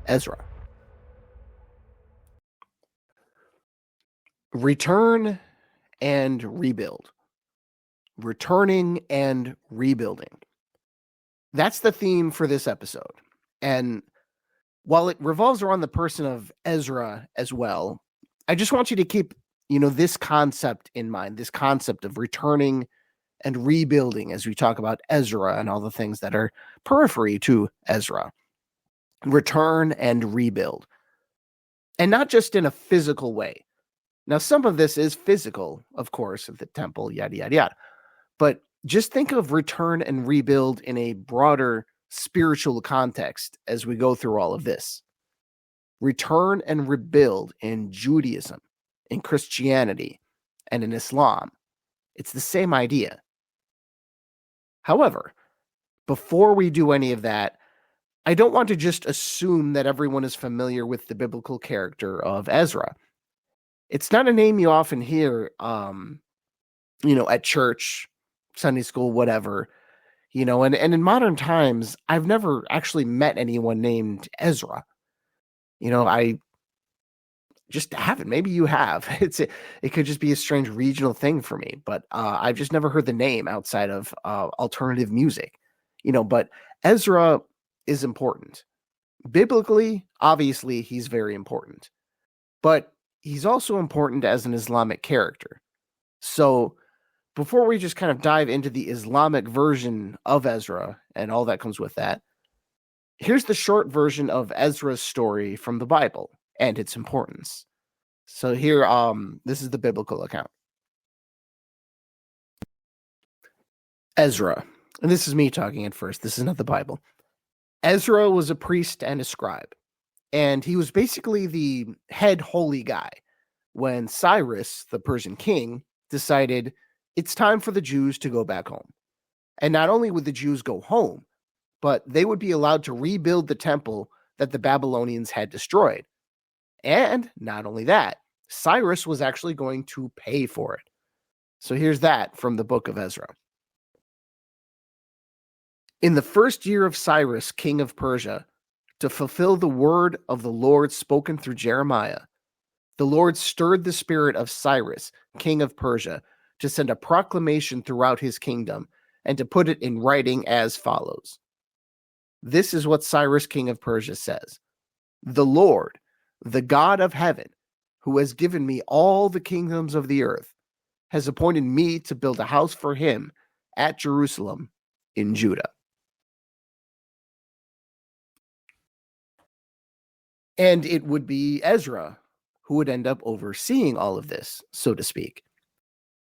Ezra. Return and rebuild. Returning and rebuilding. That's the theme for this episode. And while it revolves around the person of Ezra as well, I just want you to keep, this concept in mind, this concept of returning and rebuilding as we talk about Ezra and all the things that are periphery to Ezra. Return and rebuild. And not just in a physical way. Now, some of this is physical, of course, of the temple, yada, yada, yada. But just think of return and rebuild in a broader spiritual context as we go through all of this. Return and rebuild in Judaism, in Christianity, and in Islam. It's the same idea. However, before we do any of that, I don't want to just assume that everyone is familiar with the biblical character of Ezra. It's not a name you often hear, at church, Sunday school, whatever, and in modern times, I've never actually met anyone named Ezra. I just haven't. Maybe you have. It could just be a strange regional thing for me, but I've just never heard the name outside of alternative music, but Ezra is important. Biblically, obviously, he's very important, but he's also important as an Islamic character. So before we just kind of dive into the Islamic version of Ezra and all that comes with that, here's the short version of Ezra's story from the Bible and its importance. So here, this is the biblical account. Ezra, and this is me talking at first. This is not the Bible. Ezra was a priest and a scribe, and he was basically the head holy guy when Cyrus, the Persian king, decided it's time for the Jews to go back home. And not only would the Jews go home, but they would be allowed to rebuild the temple that the Babylonians had destroyed. And not only that, Cyrus was actually going to pay for it. So here's that from the book of Ezra. In the first year of Cyrus, king of Persia, to fulfill the word of the Lord spoken through Jeremiah, the Lord stirred the spirit of Cyrus, king of Persia, to send a proclamation throughout his kingdom and to put it in writing as follows. This is what Cyrus, king of Persia, says. The Lord, the God of heaven, who has given me all the kingdoms of the earth, has appointed me to build a house for him at Jerusalem in Judah. And it would be Ezra who would end up overseeing all of this, so to speak.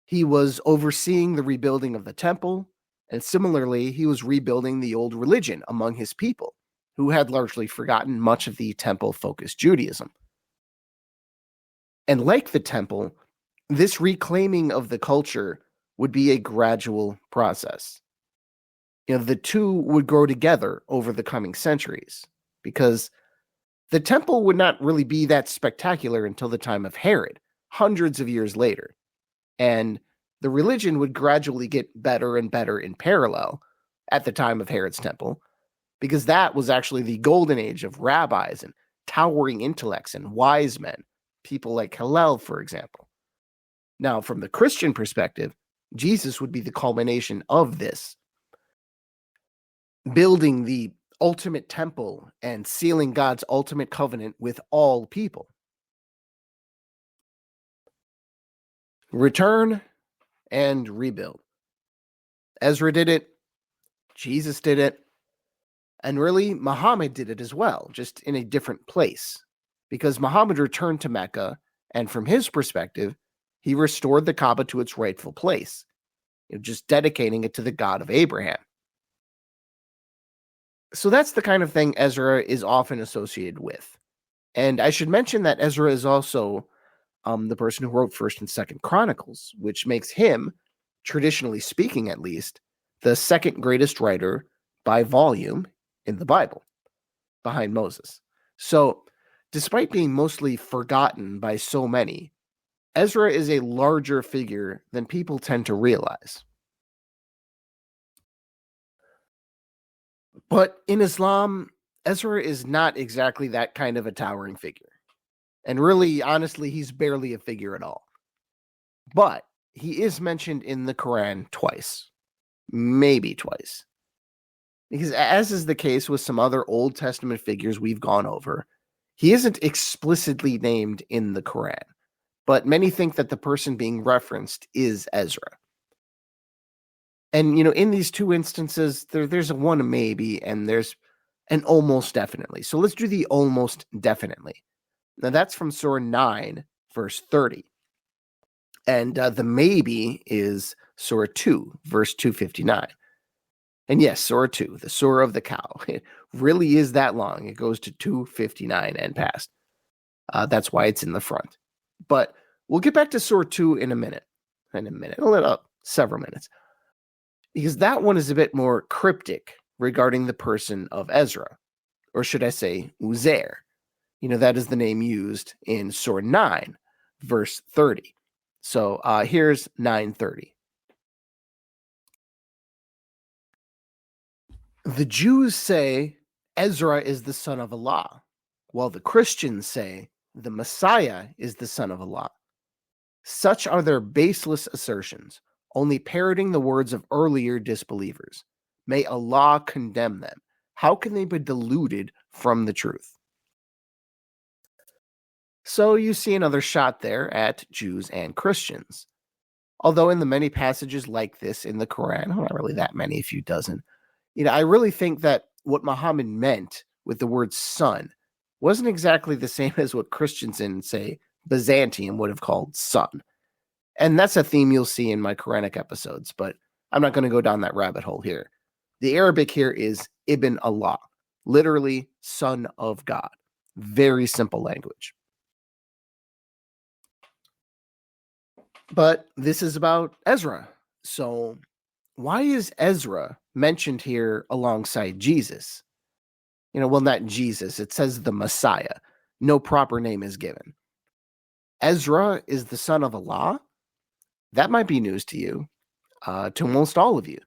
He was overseeing the rebuilding of the temple, and similarly, he was rebuilding the old religion among his people, who had largely forgotten much of the temple-focused Judaism. And like the temple, this reclaiming of the culture would be a gradual process. The two would grow together over the coming centuries, because the temple would not really be that spectacular until the time of Herod, hundreds of years later. And the religion would gradually get better and better in parallel at the time of Herod's temple, because that was actually the golden age of rabbis and towering intellects and wise men, people like Hillel, for example. Now, from the Christian perspective, Jesus would be the culmination of this, building the ultimate temple and sealing God's ultimate covenant with all people. Return and rebuild. Ezra did it. Jesus did it. And really, Muhammad did it as well, just in a different place. Because Muhammad returned to Mecca, and from his perspective, he restored the Kaaba to its rightful place, just dedicating it to the God of Abraham. So that's the kind of thing Ezra is often associated with. And I should mention that Ezra is also the person who wrote 1st and 2nd Chronicles, which makes him, traditionally speaking at least, the second greatest writer by volume in the Bible, behind Moses. So, despite being mostly forgotten by so many, Ezra is a larger figure than people tend to realize. But in Islam, Ezra is not exactly that kind of a towering figure. And really, honestly, he's barely a figure at all. But he is mentioned in the Quran twice, maybe twice. Because, as is the case with some other Old Testament figures we've gone over, he isn't explicitly named in the Quran, but many think that the person being referenced is Ezra. And, in these two instances, there's a one maybe and there's an almost definitely. So let's do the almost definitely. Now, that's from Surah 9, verse 30. And the maybe is Surah 2, verse 259. And yes, Surah 2, the Surah of the cow. It really is that long. It goes to 259 and past. That's why it's in the front. But we'll get back to Surah 2 in a minute. Several minutes. Because that one is a bit more cryptic regarding the person of Ezra. Or should I say, Uzair. That is the name used in Surah 9, verse 30. So here's 9:30. The Jews say Ezra is the son of Allah, while the Christians say the Messiah is the son of Allah. Such are their baseless assertions, only parroting the words of earlier disbelievers. May Allah condemn them. How can they be deluded from the truth? So you see another shot there at Jews and Christians. Although in the many passages like this in the Quran, not really that many, a few dozen, I really think that what Muhammad meant with the word son wasn't exactly the same as what Christians in, say, Byzantium would have called son. And that's a theme you'll see in my Quranic episodes, but I'm not going to go down that rabbit hole here. The Arabic here is Ibn Allah, literally son of God. Very simple language. But this is about Ezra. So why is Ezra mentioned here alongside Jesus? Well, not Jesus. It says the Messiah. No proper name is given. Ezra is the son of Allah? That might be news to you, to almost all of you.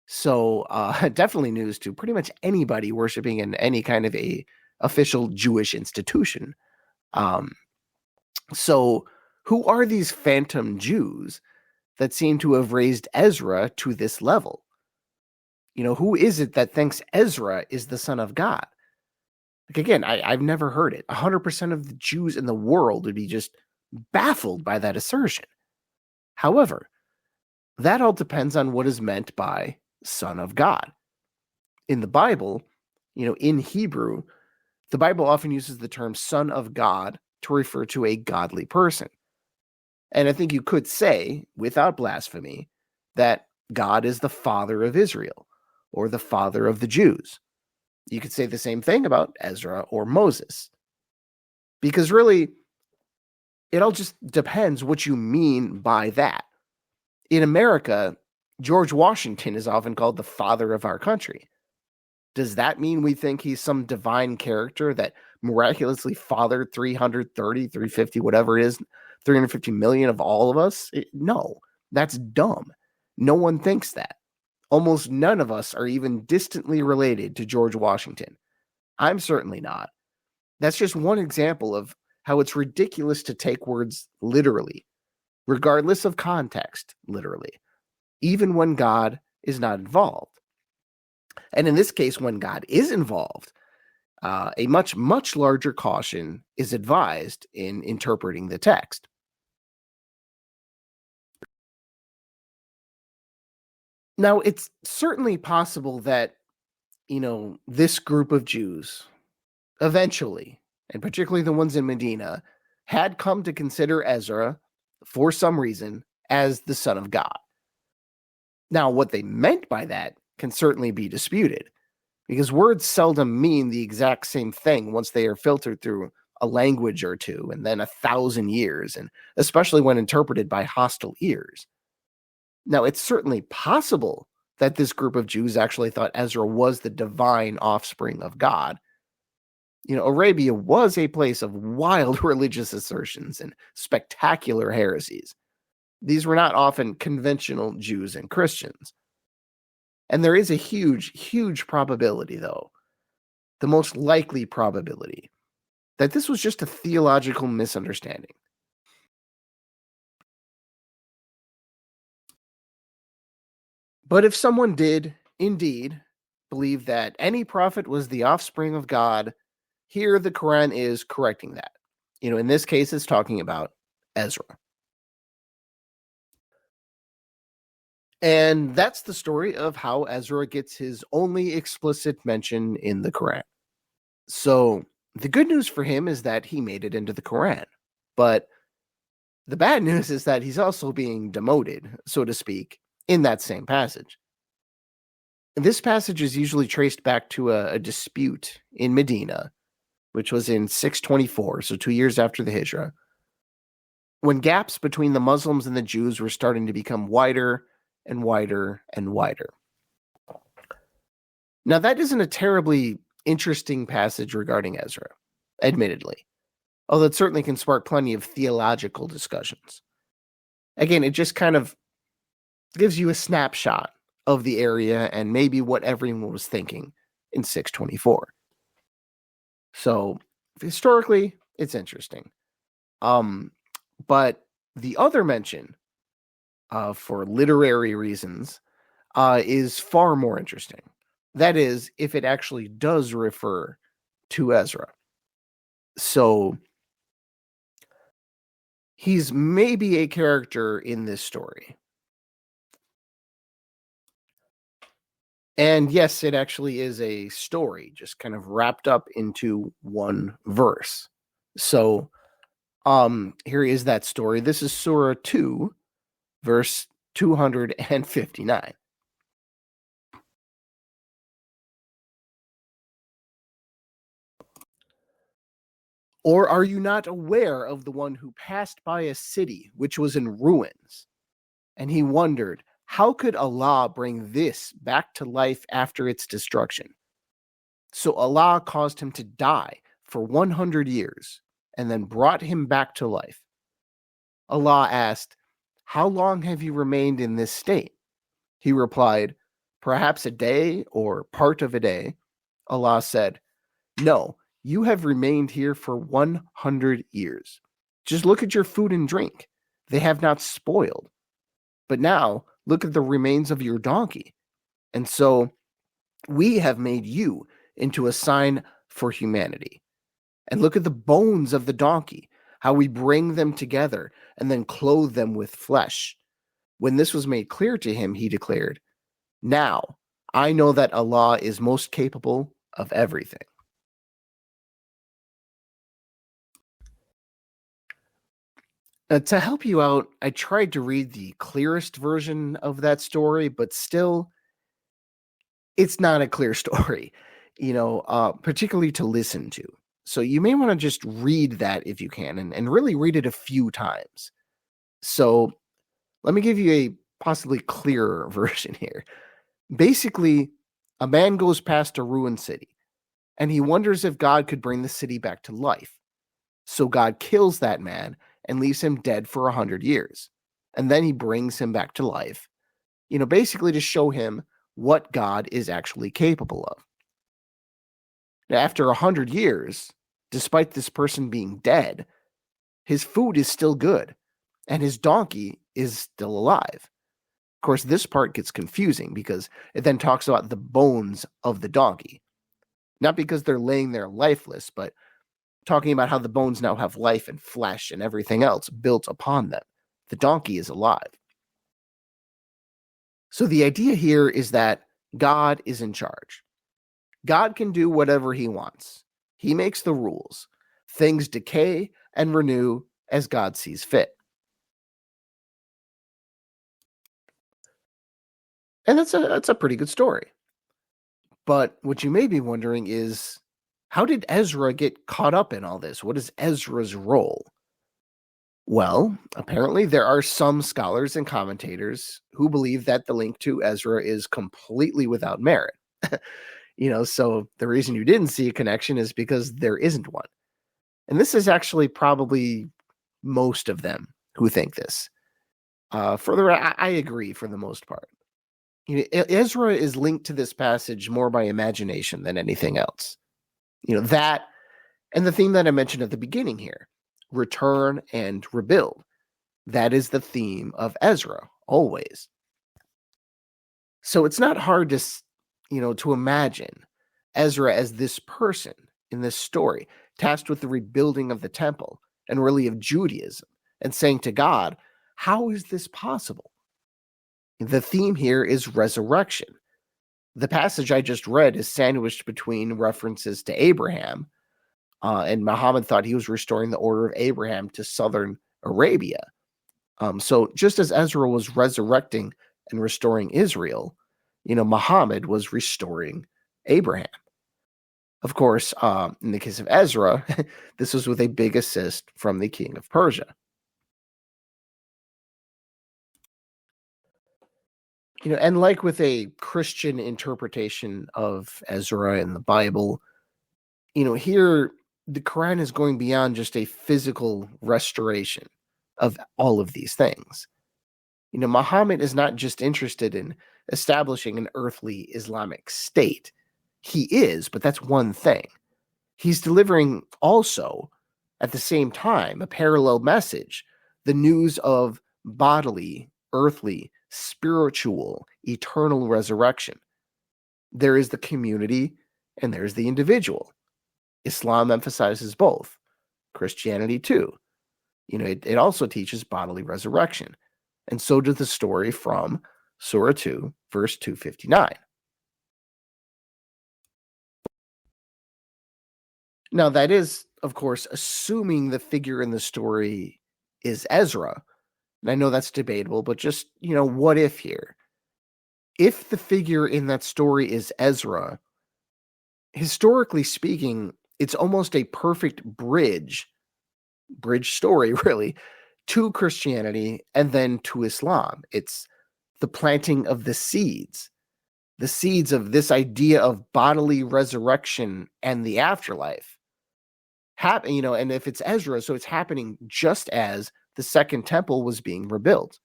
So definitely news to pretty much anybody worshiping in any kind of a official Jewish institution. So who are these phantom Jews that seem to have raised Ezra to this level? Who is it that thinks Ezra is the son of God? Like, again, I've never heard it. 100% of the Jews in the world would be just baffled by that assertion. However, that all depends on what is meant by son of God. In the Bible, in Hebrew, the Bible often uses the term son of God to refer to a godly person. And I think you could say, without blasphemy, that God is the father of Israel, or the father of the Jews. You could say the same thing about Ezra or Moses. Because really, it all just depends what you mean by that. In America, George Washington is often called the father of our country. Does that mean we think he's some divine character that miraculously fathered 330, 350, whatever it is, 350 million of all of us? No, that's dumb. No one thinks that. Almost none of us are even distantly related to George Washington. I'm certainly not. That's just one example of how it's ridiculous to take words literally, regardless of context, literally, even when God is not involved. And in this case, when God is involved, a much, much larger caution is advised in interpreting the text. Now, it's certainly possible that, this group of Jews eventually, and particularly the ones in Medina, had come to consider Ezra, for some reason, as the son of God. Now, what they meant by that can certainly be disputed, because words seldom mean the exact same thing once they are filtered through a language or two, and then 1,000 years, and especially when interpreted by hostile ears. Now, it's certainly possible that this group of Jews actually thought Ezra was the divine offspring of God. Arabia was a place of wild religious assertions and spectacular heresies. These were not often conventional Jews and Christians. And there is a huge, huge probability, though, the most likely probability that this was just a theological misunderstanding. But if someone did indeed believe that any prophet was the offspring of God, here the Quran is correcting that. In this case, it's talking about Ezra. And that's the story of how Ezra gets his only explicit mention in the Quran. So the good news for him is that he made it into the Quran. But the bad news is that he's also being demoted, so to speak, in that same passage. This passage is usually traced back to a dispute in Medina, which was in 624, so 2 years after the Hijrah, when gaps between the Muslims and the Jews were starting to become wider and wider and wider. Now, that isn't a terribly interesting passage regarding Ezra, admittedly, although it certainly can spark plenty of theological discussions. Again, it just kind of gives you a snapshot of the area and maybe what everyone was thinking in 624. So, historically, it's interesting. But the other mention, for literary reasons, is far more interesting. That is, if it actually does refer to Ezra. So, he's maybe a character in this story. And yes, it actually is a story, just kind of wrapped up into one verse. So, here is that story. This is Surah 2, verse 259. Or are you not aware of the one who passed by a city which was in ruins? And he wondered, how could Allah bring this back to life after its destruction? So Allah caused him to die for 100 years and then brought him back to life. Allah asked, how long have you remained in this state? He replied, perhaps a day or part of a day. Allah said, no, you have remained here for 100 years. Just look at your food and drink. They have not spoiled. But now, look at the remains of your donkey. And so, we have made you into a sign for humanity. And look at the bones of the donkey, how we bring them together and then clothe them with flesh. When this was made clear to him, he declared, now, I know that Allah is most capable of everything. To help you out, I tried to read the clearest version of that story, but still, it's not a clear story, particularly to listen to. So you may want to just read that if you can, and really read it a few times. So let me give you a possibly clearer version here. Basically, a man goes past a ruined city, and he wonders if God could bring the city back to life. So God kills that man and leaves him dead for 100 years. And then he brings him back to life, basically to show him what God is actually capable of. Now, after 100 years, despite this person being dead, his food is still good, and his donkey is still alive. Of course, this part gets confusing because it then talks about the bones of the donkey. Not because they're laying there lifeless, but talking about how the bones now have life and flesh and everything else built upon them. The donkey is alive. So the idea here is that God is in charge. God can do whatever he wants. He makes the rules. Things decay and renew as God sees fit. And that's a pretty good story. But what you may be wondering is, how did Ezra get caught up in all this? What is Ezra's role? Well, apparently there are some scholars and commentators who believe that the link to Ezra is completely without merit. So the reason you didn't see a connection is because there isn't one. And this is actually probably most of them who think this. Further, I agree for the most part. Ezra is linked to this passage more by imagination than anything else. That and the theme that I mentioned at the beginning here, return and rebuild. That is the theme of Ezra always. So it's not hard to imagine Ezra as this person in this story, tasked with the rebuilding of the temple and really of Judaism, and saying to God, how is this possible? The theme here is resurrection. The passage I just read is sandwiched between references to Abraham, and Muhammad thought he was restoring the order of Abraham to southern Arabia. So just as Ezra was resurrecting and restoring Israel, Muhammad was restoring Abraham. Of course, in the case of Ezra, this was with a big assist from the king of Persia. And like with a Christian interpretation of Ezra in the Bible, here the Quran is going beyond just a physical restoration of all of these things. Muhammad is not just interested in establishing an earthly Islamic state. He is, but that's one thing. He's delivering also, at the same time, a parallel message, the news of bodily, earthly, spiritual, eternal resurrection. There is the community and there's the individual. Islam emphasizes both. Christianity too. It also teaches bodily resurrection. And so does the story from Surah 2, verse 259. Now, that is, of course, assuming the figure in the story is Ezra. And I know that's debatable, but just, what if here? If the figure in that story is Ezra, historically speaking, it's almost a perfect bridge story, really, to Christianity and then to Islam. It's the planting of the seeds of this idea of bodily resurrection and the afterlife. And if it's Ezra, so it's happening just as the second temple was being rebuilt.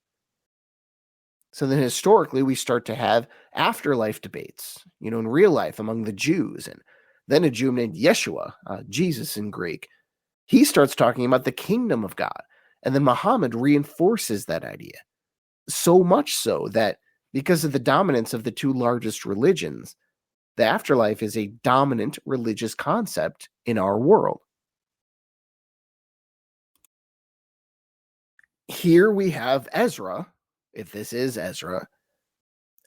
So then historically, we start to have afterlife debates, in real life among the Jews. And then a Jew named Yeshua, Jesus in Greek, he starts talking about the kingdom of God. And then Muhammad reinforces that idea. So much so that because of the dominance of the two largest religions, the afterlife is a dominant religious concept in our world. Here we have Ezra, if this is Ezra,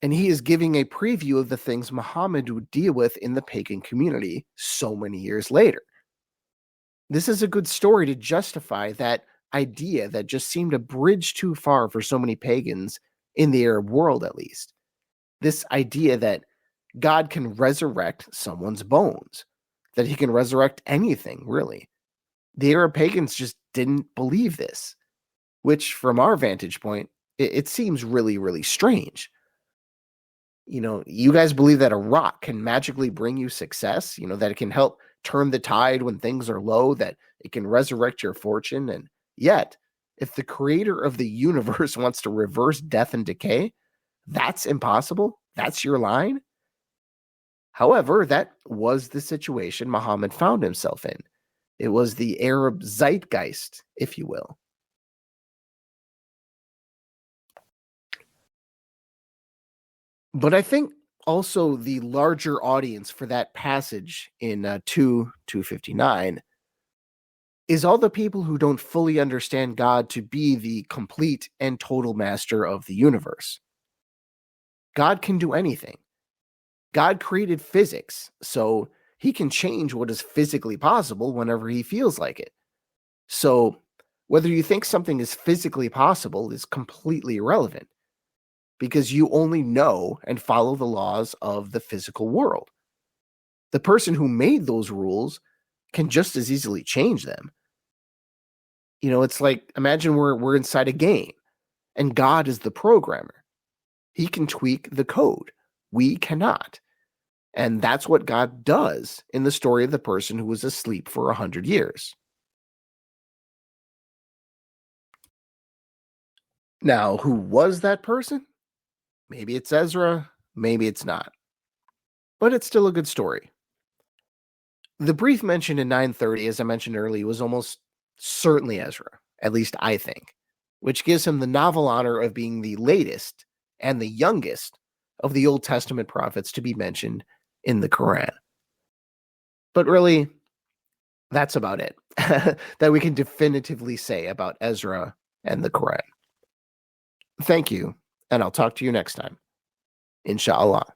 and he is giving a preview of the things Muhammad would deal with in the pagan community so many years later. This is a good story to justify that idea that just seemed a bridge too far for so many pagans in the Arab world, at least. This idea that God can resurrect someone's bones, that he can resurrect anything, really. The Arab pagans just didn't believe this, which from our vantage point, it seems really, really strange. You guys believe that a rock can magically bring you success, that it can help turn the tide when things are low, that it can resurrect your fortune. And yet, if the creator of the universe wants to reverse death and decay, that's impossible. That's your line. However, that was the situation Muhammad found himself in. It was the Arab zeitgeist, if you will. But I think also the larger audience for that passage in 2:259 is all the people who don't fully understand God to be the complete and total master of the universe. God can do anything. God created physics, so he can change what is physically possible whenever he feels like it. So whether you think something is physically possible is completely irrelevant, because you only know and follow the laws of the physical world. The person who made those rules can just as easily change them. It's like, imagine we're inside a game and God is the programmer. He can tweak the code. We cannot. And that's what God does in the story of the person who was asleep for 100 years. Now, who was that person? Maybe it's Ezra, maybe it's not. But it's still a good story. The brief mention in 930, as I mentioned earlier, was almost certainly Ezra, at least I think, which gives him the novel honor of being the latest and the youngest of the Old Testament prophets to be mentioned in the Quran. But really, that's about it that we can definitively say about Ezra and the Quran. Thank you, and I'll talk to you next time. Inshallah.